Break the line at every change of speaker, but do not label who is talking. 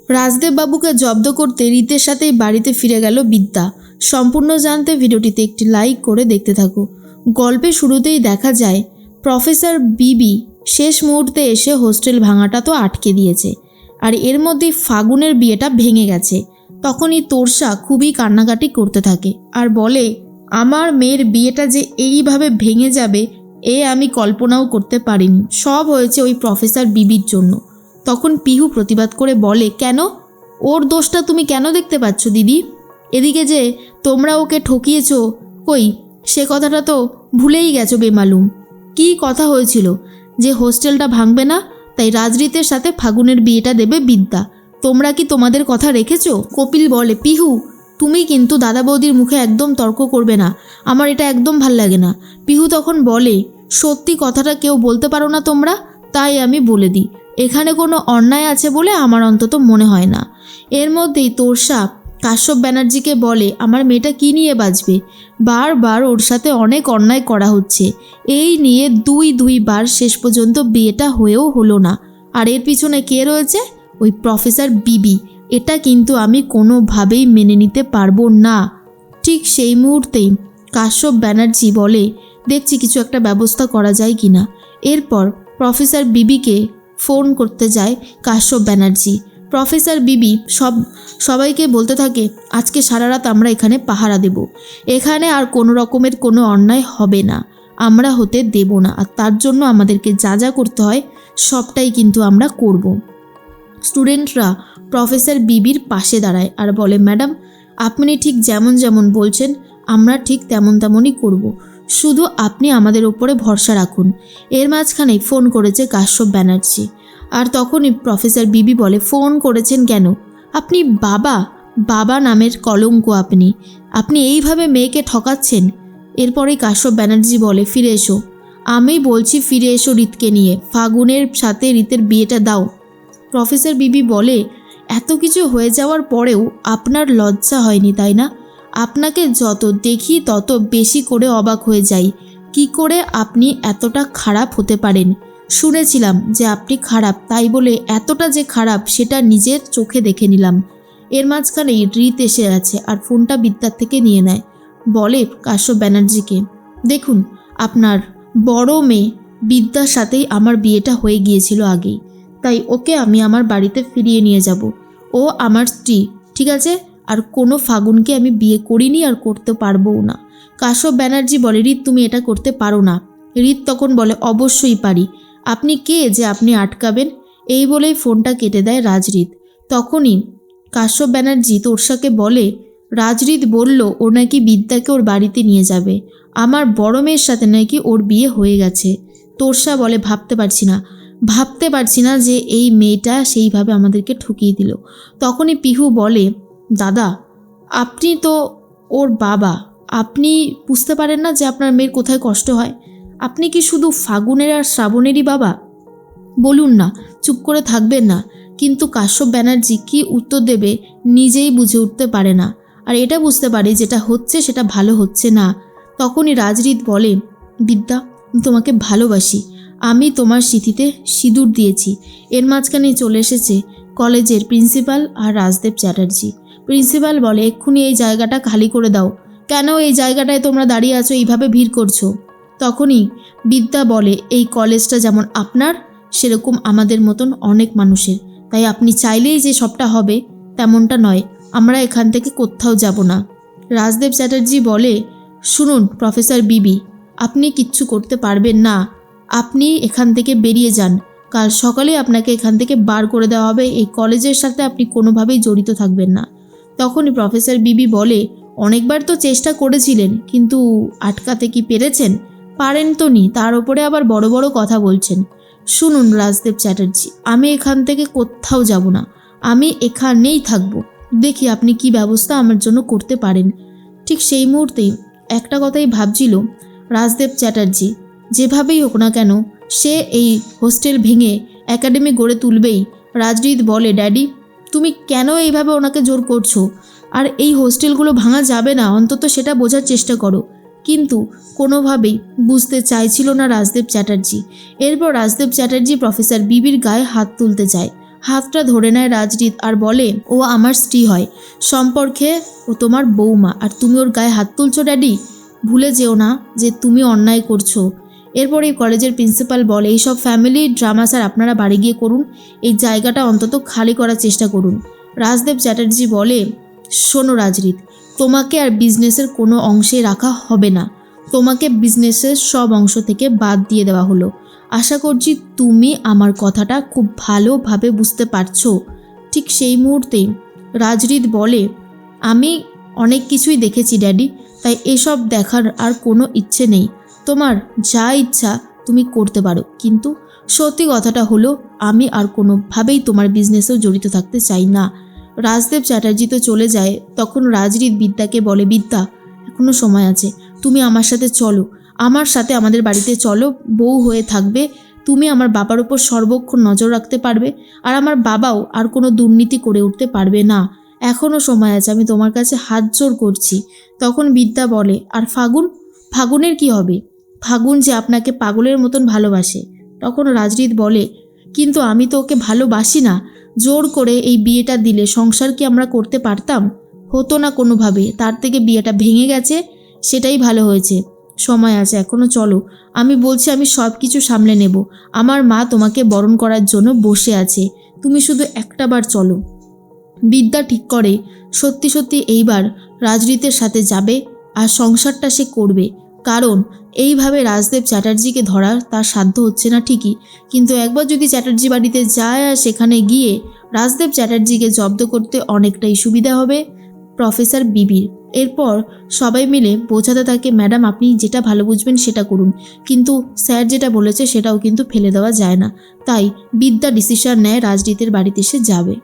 রাজদেব বাবুকে জব্দ করতে রীতের সাথেই বাড়িতে ফিরে গেল বিদ্যা। সম্পূর্ণ জানতে ভিডিওটিতে একটি লাইক করে দেখতে থাকো। গল্পের শুরুতেই দেখা যায় প্রফেসর বিবি শেষ মুহূর্তে এসে হোস্টেল ভাঙাটা তো আটকে দিয়েছে, আর এর মধ্যেই ফাগুনের বিয়েটা ভেঙে গেছে। তখনই তোরসা খুবই কান্নাকাটি করতে থাকে আর বলে, আমার মেয়ের বিয়েটা যে এইভাবে ভেঙে যাবে এ আমি কল্পনাও করতে পারিনি। সব হয়েছে ওই প্রফেসর বিবির জন্য। তখন পিহু প্রতিবাদ করে বলে, কেন? ওর দোষটা তুমি কেন দেখতে পাচ্ছ দিদি? এদিকে যে তোমরা ওকে ঠকিয়েছো, কই সে কথাটা তো ভুলেই গেছো বেমালুম। কি কথা হয়েছিল যে হোস্টেলটা ভাঙবে না, তাই রাজরীতের সাথে ফাগুনের বিয়েটা দেবে বিদ্যা। তোমরা কি তোমাদের কথা রেখেছো? কপিল বলে, পিহু তুমি কিন্তু দাদা বৌদির মুখে একদম তর্ক করবে না, আমার এটা একদম ভাল লাগে না। পিহু তখন বলে, সত্যি কথাটা কেউ বলতে পারো না তোমরা, তাই আমি বলে দিই, এখানে কোনো অন্যায় আছে বলে আমার অন্তত মনে হয় না। এর মধ্যেই তোরসা কাশ্যপ ব্যানার্জিকে বলে, আমার মেয়েটা কী নিয়ে বাঁচবে? বারবার ওর সাথে অনেক অন্যায় করা হচ্ছে, এই নিয়ে দুইবার শেষ পর্যন্ত বিয়েটা হয়েও হলো না। আর এর পিছনে কে রয়েছে? ওই প্রফেসর বিবি। এটা কিন্তু আমি কোনোভাবেই মেনে নিতে পারবো না। ঠিক সেই মুহূর্তেই কাশ্যপ ব্যানার্জি বলে, দেখছি কিছু একটা ব্যবস্থা করা যায় কি না। এরপর প্রফেসর বিবিকে ফোন করতে যায় কাশ্যপ ব্যানার্জি। প্রফেসর বিবি সবাইকে বলতে থাকে, আজকে সারা রাত আমরা এখানে পাহারা দেব, এখানে আর কোনো রকমের কোনো অন্যায় হবে না, আমরা হতে দেব না, আর তার জন্য আমাদেরকে যা যা করতে হয় সবটাই কিন্তু আমরা করব। স্টুডেন্টরা প্রফেসর বিবির পাশে দাঁড়ায় আর বলে, ম্যাডাম আপনি ঠিক যেমন যেমন বলছেন আমরা ঠিক তেমনই করব, শুধু আপনি আমাদের ওপরে ভরসা রাখুন। এর মাঝখানেই ফোন করেছে কাশ্যপ ব্যানার্জি। আর তখনই প্রফেসর বিবি বলে, ফোন করেছেন কেন? আপনি বাবা নামের কলঙ্ক, আপনি এইভাবে মেয়েকে ঠকাচ্ছেন। এরপরেই কাশ্যপ ব্যানার্জি বলে, ফিরে এসো, আমি বলছি ফিরে এসো রীতকে নিয়ে, ফাগুনের সাথে রীতের বিয়েটা দাও। প্রফেসর বিবি বলে, এত কিছু হয়ে যাওয়ার পরেও আপনার লজ্জা হয়নি তাই না? আপনাকে যত দেখি তত বেশি করে অবাক হয়ে যাই, কি করে আপনি এতটা খারাপ হতে পারেন? শুনেছিলাম যে আপনি খারাপ, তাই বলে এতটা যে খারাপ সেটা নিজের চোখে দেখে নিলাম। এর মাঝখানেই রীত এসে আছে আর ফোনটা বিদ্যার থেকে নিয়ে নেয়। বলে কাশ্যপ ব্যানার্জিকে, দেখুন আপনার বড় মেয়ে বিদ্যার সাথেই আমার বিয়েটা হয়ে গিয়েছিল আগেই, তাই ওকে আমি আমার বাড়িতে ফিরিয়ে নিয়ে যাব। ও আমার স্ত্রী, ঠিক আছে? আর কোনো ফাগুনকে আমি বিয়ে করিনি আর করতে পারবও না। কাশ্যপ ব্যানার্জি বলে, রীত তুমি এটা করতে পারো না। রীত তখন বলে, অবশ্যই পারি, আপনি কে যে আপনি আটকাবেন? এই বলেই ফোনটা কেটে দেয় রাজরীত। তখনই কাশ্যপ ব্যানার্জি তোরসাকে বলে, রাজরীত বলল ও নাকি বিদ্যাকে ওর বাড়িতে নিয়ে যাবে, আমার বড় মেয়ের সাথে নাকি ওর বিয়ে হয়ে গেছে। তোরসা বলে, ভাবতে পারছি না যে এই মেয়েটা সেইভাবে আমাদেরকে ঠকিয়ে দিল। তখনই পিহু বলে, দাদা আপনি তো ওর বাবা, আপনি বুঝতে পারেন না যে আপনার মেয়ের কোথায় কষ্ট হয়? আপনি কি শুধু ফাগুনের আর শ্রাবণেরই বাবা? বলুন না, চুপ করে থাকবেন না। কিন্তু কাশ্যপ ব্যানার্জি কি উত্তর দেবে নিজেই বুঝে উঠতে পারে না, আর এটা বুঝতে পারে যেটা হচ্ছে সেটা ভালো হচ্ছে না। তখনই রাজরীত বলে, বিদ্যা তোমাকে ভালোবাসি, আমি তোমার স্মৃতিতে সিঁদুর দিয়েছি। এর মাঝখানেই চলে এসেছে কলেজের প্রিন্সিপাল আর রাজদেব চ্যাটার্জি। প্রিন্সিপাল বলে, এক্ষুনি এই জায়গাটা খালি করে দাও। কেন এই জায়গাটায় তোমরা দাঁড়িয়ে আছো, এইভাবে ভিড় করছো? তখনই বিদ্যা বলে, এই কলেজটা যেমন আপনার সেরকম আমাদের মতন অনেক মানুষের, তাই আপনি চাইলেই যে সবটা হবে তেমনটা নয়, আমরা এখান থেকে কোথাও যাব না। রাজদেব চ্যাটার্জি বলে, শুনুন প্রফেসর বিবি, আপনি কিচ্ছু করতে পারবেন না, আপনি এখান থেকে বেরিয়ে যান, কাল সকালে আপনাকে এখান থেকে বার করে দেওয়া হবে, এই কলেজের সাথে আপনি কোনোভাবেই জড়িত থাকবেন না। তখনই প্রফেসর বিবি বলে, অনেকবার তো চেষ্টা করেছিলেন, কিন্তু আটকাতে কি পেরেছেন? পারেন তো নি, তার উপরে আবার বড় বড় কথা বলছেন। শুনুন রাজদেব চ্যাটার্জি, আমি এখান থেকে কোথাও যাব না, আমি এখানেই থাকবো, দেখি আপনি কি ব্যবস্থা আমার জন্য করতে পারেন। ঠিক সেই মুহূর্তেই একটা কথাই ভাবছিল রাজদেব চ্যাটার্জি, যেভাবেই হোক না কেন সে এই হোস্টেল ভেঙে একাডেমি গড়ে তুলবেই। রাজরীত বলে, ড্যাডি তুমি কেন এইভাবে ওনাকে জোর করছো? আর এই হোস্টেলগুলো ভাঙা যাবে না, অন্তত সেটা বোঝার চেষ্টা করো। কিন্তু কোনোভাবেই বুঝতে চাইছিল না রাজদেব চ্যাটার্জি। এরপর রাজদেব চ্যাটার্জি প্রফেসর বিবির গায়ে হাত তুলতে যায়। হাতটা ধরে নেয় রাজরিত আর বলে, ও আমার স্ত্রী হয়, সম্পর্কে ও তোমার বৌমা, আর তুমি ওর গায়ে হাত তুলছো ড্যাডি? ভুলে যেও না যে তুমি অন্যায় করছো। এরপর এই কলেজের প্রিন্সিপাল বলে, এইসব ফ্যামিলি ড্রামা স্যার আপনারা বাড়ি গিয়ে করুন, এই জায়গাটা অন্তত খালি করার চেষ্টা করুন। রাজদেব চ্যাটার্জি বলে, শোনো রাজরিত, তোমাকে আর বিজনেসের কোনো অংশে রাখা হবে না, তোমাকে বিজনেসের সব অংশ থেকে বাদ দিয়ে দেওয়া হলো। আশা করছি তুমি আমার কথাটা খুব ভালোভাবে বুঝতে পারছো। ঠিক সেই মুহূর্তেই রাজরিত বলে, আমি অনেক কিছুই দেখেছি ড্যাডি, তাই এসব দেখার আর কোনো ইচ্ছে নেই। তোমার যা ইচ্ছা তুমি করতে পারো, কিন্তু সত্যি কথাটা হলো আমি আর কোনোভাবেই তোমার বিজনেসেও জড়িত থাকতে চাই না। রাজদেব চ্যাটার্জি তো চলে যায়। তখন রাজরিত বিদ্যাকে বলে, বিদ্যা এখনো সময় আছে, তুমি আমার সাথে চলো, আমার সাথে আমাদের বাড়িতে চলো, বউ হয়ে থাকবে, তুমি আমার বাবার ওপর সর্বক্ষণ নজর রাখতে পারবে, আর আমার বাবাও আর কোনো দুর্নীতি করে উঠতে পারবে না। এখনও সময় আছে, আমি তোমার কাছে হাত জোড় করছি। তখন বিদ্যা বলে, আর ফাগুন? ফাগুনের কি হবে? ফাগুন যে আপনাকে পাগলের মতন ভালোবাসে। তখন রাজরিত বলে, কিন্তু আমি তো ওকে ভালোবাসি না, জোর করে এই বিয়েটা দিলে সংসার কি আমরা করতে পারতাম? হতো না কোনোভাবে, তার থেকে বিয়েটা ভেঙে গেছে, সেটাই ভালো হয়েছে। সময় আছে, এখনও চলো, আমি বলছি আমি সব কিছু সামলে নেব, আমার মা তোমাকে বরণ করার জন্য বসে আছে, তুমি শুধু একটাবার চলো। বিদ্যা ঠিক করে সত্যি সত্যি এইবার রাজরিতের সাথে যাবে আর সংসারটা সে করবে, কারণ এইভাবে রাজদেব চ্যাটার্জিকে ধরার তার সাধ্য হচ্ছে না ঠিকই, কিন্তু একবার যদি চ্যাটার্জি বাড়িতে যায় আর সেখানে গিয়ে রাজদেব চ্যাটার্জিকে জব্দ করতে অনেকটাই সুবিধা হবে প্রফেসর বিবির। এরপর সবাই মিলে বোঝাতে থাকে, ম্যাডাম আপনি যেটা ভালো বুঝবেন সেটা করুন, কিন্তু স্যার যেটা বলেছে সেটাও কিন্তু ফেলে দেওয়া যায় না। তাই বিদ্যা ডিসিশন নেয় রাজরিতের বাড়িতে সে যাবে।